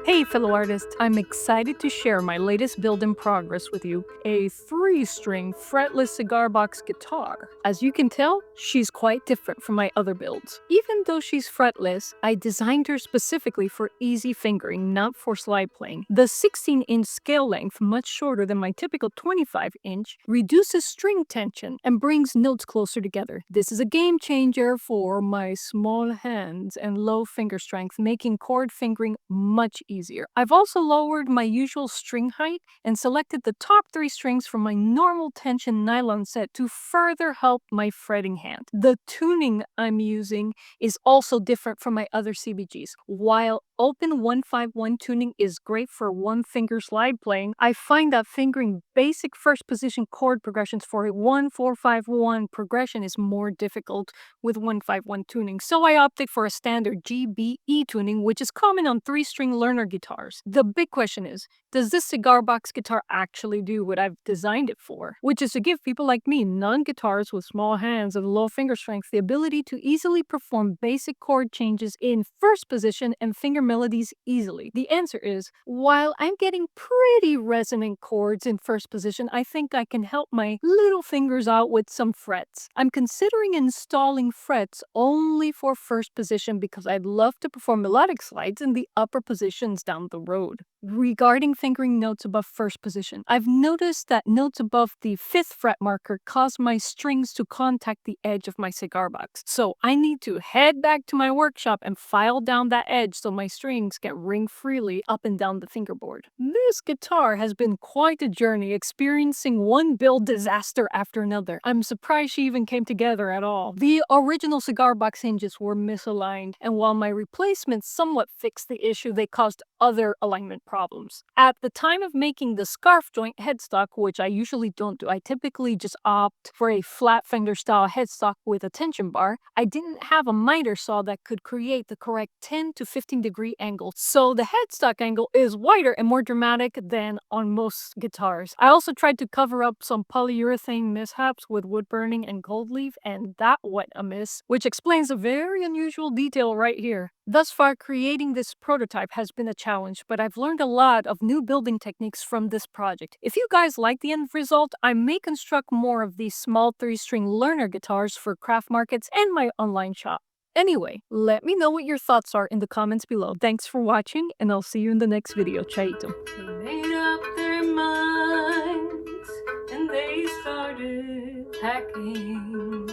Hey, fellow artists, I'm excited to share my latest build in progress with you, a 3-string fretless cigar box guitar. As you can tell, she's quite different from my other builds. Even though she's fretless, I designed her specifically for easy fingering, not for slide playing. The 16-inch scale length, much shorter than my typical 25-inch, reduces string tension and brings notes closer together. This is a game changer for my small hands and low finger strength, making chord fingering much easier. I've also lowered my usual string height and selected the top 3 strings from my normal tension nylon set to further help my fretting hand. The tuning I'm using is also different from my other CBGs. While open 151 tuning is great for one finger slide playing, I find that fingering basic first position chord progressions for a 1-4-5-1 progression is more difficult with 151 tuning, so I opted for a standard GBE tuning, which is common on 3-string learner guitars. The big question is, does this cigar box guitar actually do what I've designed it for? Which is to give people like me, non-guitarists with small hands and low finger strength, the ability to easily perform basic chord changes in first position and finger melodies easily. The answer is, while I'm getting pretty resonant chords in first position, I think I can help my little fingers out with some frets. I'm considering installing frets only for first position because I'd love to perform melodic slides in the upper positions down the road. Regarding fingering notes above first position, I've noticed that notes above the 5th fret marker cause my strings to contact the edge of my cigar box. So I need to head back to my workshop and file down that edge so my strings can ring freely up and down the fingerboard. This guitar has been quite a journey, experiencing one build disaster after another. I'm surprised she even came together at all. The original cigar box hinges were misaligned, and while my replacements somewhat fixed the issue, they caused other alignment problems. At the time of making the scarf joint headstock, which I usually don't do, I typically just opt for a flat fender style headstock with a tension bar, I didn't have a miter saw that could create the correct 10 to 15 degree angle, so the headstock angle is wider and more dramatic than on most guitars. I also tried to cover up some polyurethane mishaps with wood burning and gold leaf, and that went amiss, which explains a very unusual detail right here. Thus far, creating this prototype has been a challenge, but I've learned a lot of new building techniques from this project. If you guys like the end result, I may construct more of these small 3-string learner guitars for craft markets and my online shop. Anyway, let me know what your thoughts are in the comments below. Thanks for watching, and I'll see you in the next video. Chaito. They made up their minds and they started packing.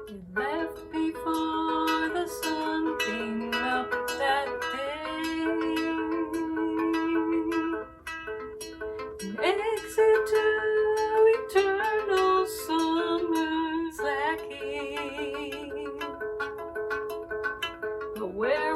They left before the sun came up that day. An exit to eternal summer's lacking. But where